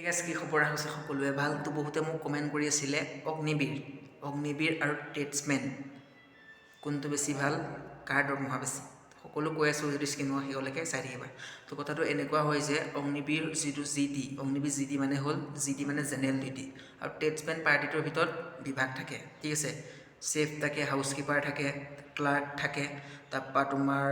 ঠিক আছে, কি খবৰ হৈছে সকলোৱে ভাল তো বহুতে মোক কমেণ্ট কৰি আছিলে অগ্নিবীৰ আৰু টেটছমেন কোনটো বেছি ভাল, কাৰ দৰমহা বেছি। সকলো কৈ আছোঁ, যদি স্ক্ৰীনৰ শেহলৈকে চাই থাকিবা। তো কথাটো এনেকুৱা হয় যে অগ্নিবীৰ যিটো অগ্নিবীৰ জি ডি মানে হ'ল মানে জেনেৰেল ডিউটি, আৰু টেটছমেন পাৰ্টিটোৰ ভিতৰত বিভাগ থাকে। ঠিক আছে, চেফ থাকে, হাউচকিপাৰ থাকে, ক্লাৰ্ক থাকে, তাৰপৰা তোমাৰ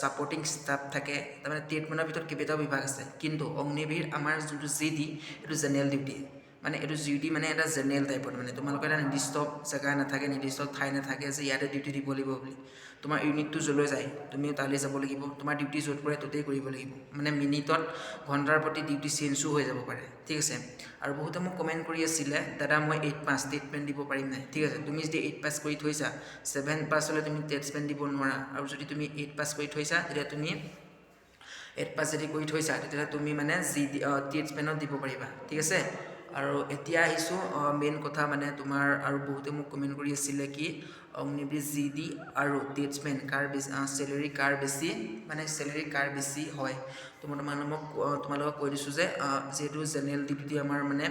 ছাপৰ্টিং ষ্টাফ থাকে। তাৰমানে টেটমেনৰ ভিতৰত কেইবাটাও বিভাগ আছে, কিন্তু অগ্নিবীৰ আমাৰ যোনটো জি ডি এইটো জেনেৰেল ডিউটি। মানে এইটো জি ডি মানে এটা জেনেৰেল টাইপত, মানে তোমালোকৰ এটা নিৰ্দিষ্ট জেগা নাথাকে, নিৰ্দিষ্ট ঠাই নাথাকে যে ইয়াতে ডিউটি দিব লাগিব বুলি। তোমাৰ ইউনিটটো য'লৈ যায় তুমিও তালৈ যাব লাগিব, তোমাৰ ডিউটি য'ত পৰে ত'তেই কৰিব লাগিব। মানে মিনিটত ঘণ্টাৰ প্ৰতি ডিউটি চেঞ্জো হৈ যাব পাৰে। ঠিক আছে, আৰু বহুতে মোক কমেণ্ট কৰি আছিলে, দাদা মই 8 পাছ টেটমেণ্ট দিব পাৰিম নাই। ঠিক আছে, তুমি যদি 8 পাছ কৰি থৈছা, 7 পাছ হ'লে তুমি টেটমেণ্ট দিব নোৱাৰা, আৰু যদি তুমি 8 পাছ কৰি থৈছা তেতিয়া তুমি 8 পাছ যদি কৰি থৈছা তেতিয়াহ'লে তুমি মানে টেটমেণ্টত দিব পাৰিবা। ঠিক আছে, আৰু এতিয়া আহিছোঁ মেইন কথা, মানে তোমাৰ আৰু বহুতে মোক কমেণ্ট কৰি আছিলে কি অগ্নিবীৰ জি ডি আৰু টেটছমেন কাৰ বেছি চেলেৰি কাৰ বেছি, মানে চেলেৰি কাৰ বেছি হয়। তো মই তোমালোকক কৈ দিছোঁ যে যিহেতু জেনেৰেল ডিউটি আমাৰ মানে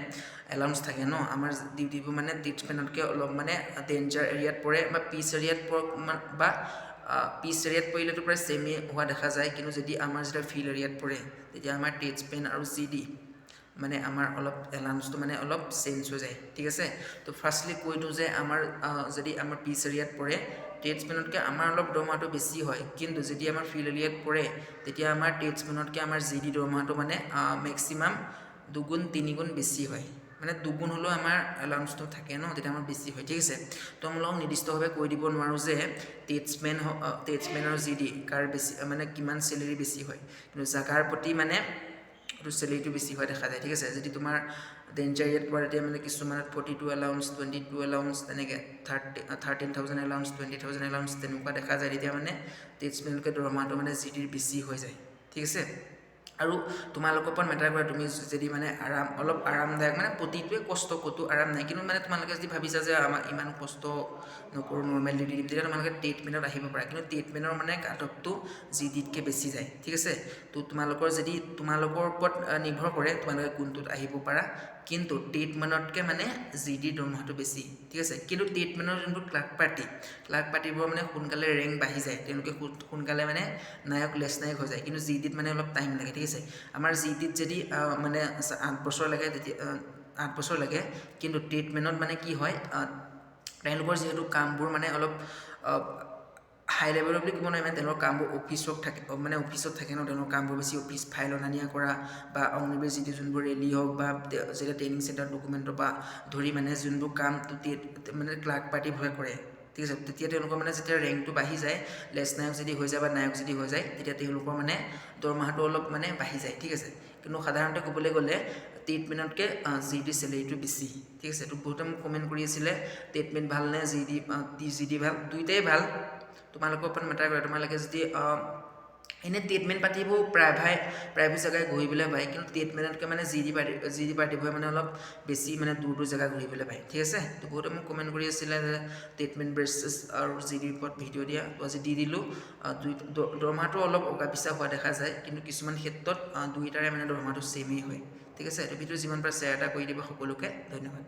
এলাউন্স থাকে ন, আমাৰ ডিউটিবোৰ মানে টেটছমেনতকৈ অলপ মানে ডেঞ্জাৰ এৰিয়াত পৰে, বা পিচ এৰিয়াত বা পিচ এৰিয়াত পৰিলেতো প্ৰায় ছেমেই হোৱা দেখা যায়। কিন্তু যদি আমাৰ যেতিয়া ফিল্ড এৰিয়াত পৰে তেতিয়া আমাৰ টেটছমেন আৰু জি ডি মানে আমাৰ অলপ এলাউন্সটো মানে অলপ চেঞ্জ হৈ যায়। ঠিক আছে, তো ফাৰ্ষ্টলি কৈ দিওঁ যে আমাৰ যদি আমাৰ পিচ এৰিয়াত পৰে টেটছমেনতকৈ আমাৰ অলপ দৰমহাটো বেছি হয়, কিন্তু যদি আমাৰ ফিল্ড এৰিয়াত পৰে তেতিয়া আমাৰ টেটছমেনতকৈ আমাৰ জি ডি দৰমহাটো মানে মেক্সিমাম 2 গুণ 3 গুণ বেছি হয়। মানে 2 গুণ হ'লেও আমাৰ এলাউন্সটো থাকে ন, তেতিয়া আমাৰ বেছি হয়। ঠিক আছে, তো মই নিৰ্দিষ্টভাৱে কৈ দিব নোৱাৰোঁ যে টেটছমেন আৰু জি ডি কাৰ বেছি, মানে কিমান চেলেৰি বেছি হয়, কিন্তু জাগাৰ প্ৰতি মানে এইটো চেলেৰিটো বেছি হোৱা দেখা যায়। ঠিক আছে, যদি তোমাৰ ডেঞ্জাৰ এৰিয়াত পোৱা তেতিয়া মানে কিছুমানত 42 এলাউন্স, 22 এলাউন্স, তেনেকৈ 13,000 এলাউন্স, 20,000 এলাউন্স তেনেকুৱা দেখা যায়, তেতিয়া মানে টেটছমেনতকৈ দৰমহাটো মানে জি ডিৰ বেছি হৈ যায়। ঠিক আছে, আৰু তোমালোকৰ ওপৰত মেটাৰ কৰে, তুমি যদি মানে অলপ আৰামদায়ক, মানে প্ৰতিটোৱে কষ্ট, ক'তো আৰাম নাই, কিন্তু মানে তোমালোকে যদি ভাবিছা যে আমাক ইমান কষ্ট নকৰোঁ, নৰ্মেল ডিউটি দিম, তেতিয়া তোমালোকে টেটমেনত আহিব পাৰা। কিন্তু টেটমেনৰ মানে কাটঅফটো জি ডিতকৈ বেছি যায়। ঠিক আছে, তো তোমালোকৰ ওপৰত নিৰ্ভৰ কৰে তোমালোকে কোনটোত আহিব পাৰা, কিন্তু টেটমেনতকৈ মানে জি ডিৰ দৰমহাটো বেছি। ঠিক আছে, কিন্তু টেটমেনৰ যোনটো ক্লাৰ্ক পাৰ্টিবোৰ মানে সোনকালে ৰেংক বাঢ়ি যায়, তেওঁলোকে সোনকালে মানে লেছ নায়ক হৈ যায়, কিন্তু জি ডিত মানে অলপ টাইম লাগে। ঠিক আছে, আমাৰ জি ডিত যদি মানে 8 বছৰ লাগে, তেতিয়া 8 বছৰ লাগে, কিন্তু টেটমেনত মানে কি হয়, তেওঁলোকৰ যিহেতু কামবোৰ মানে অলপ হাই লেভেলৰ বুলি ক'ব নোৱাৰি, মানে তেওঁলোকৰ কামবোৰ অফিচত থাকে ন, তেওঁলোকৰ কামবোৰ বেছি অফিচ ফাইল অনা নিয়া কৰা, বা অগ্নিবীৰ যিটো যোনবোৰ ৰেলী হওক, বা যেতিয়া ট্ৰেইনিং চেণ্টাৰ ডকুমেণ্টৰ পৰা ধৰি মানে যোনবোৰ কাম মানে ক্লাৰ্ক পাৰ্টিবোৰে কৰে। ঠিক আছে, তেতিয়া তেওঁলোকৰ মানে যেতিয়া ৰেংকটো বাঢ়ি যায়, লেছ নায়ক যদি হৈ যায় বা নায়ক যদি হৈ যায়, তেতিয়া তেওঁলোকৰ মানে দৰমহাটো অলপ মানে বাঢ়ি যায়। ঠিক আছে, কিন্তু সাধাৰণতে ক'বলৈ গ'লে টেটমেনতকৈ জি ডি চেলেৰিটো বেছি। ঠিক আছে, তো বহুতে মোক কমেণ্ট কৰি আছিলে টেটমেন ভাল নে জি ডি ভাল, দুইটাই ভাল, তোমালোকৰ ওপৰত মেটাৰ কৰে। তোমালোকে যদি এনেই টেটমেন পাৰ্টিবোৰ প্ৰায়বোৰ জেগাই ঘূৰিবলৈ পায়, কিন্তু টেটমেনতকৈ মানে জি ডি পাৰ্টিবোৰে মানে অলপ বেছি মানে দূৰ জেগা ঘূৰিবলৈ পায়। ঠিক আছে, তো বহুতে মোক কমেণ্ট কৰি আছিলে যে টেটমেন ভাৰ্চেছ আৰু জি ডিৰ ওপৰত ভিডিঅ' দিয়া, তো আজি দি দিলোঁ। দৰমহাটো অলপ অগা পিছা হোৱা দেখা যায়, কিন্তু কিছুমান ক্ষেত্ৰত দুইটাৰে মানে দৰমহাটো ছেমেই হয়। ঠিক আছে, তো ভিডিঅ' যিমান পাৰে শ্বেয়াৰ এটা কৰি দিব সকলোকে, ধন্যবাদ।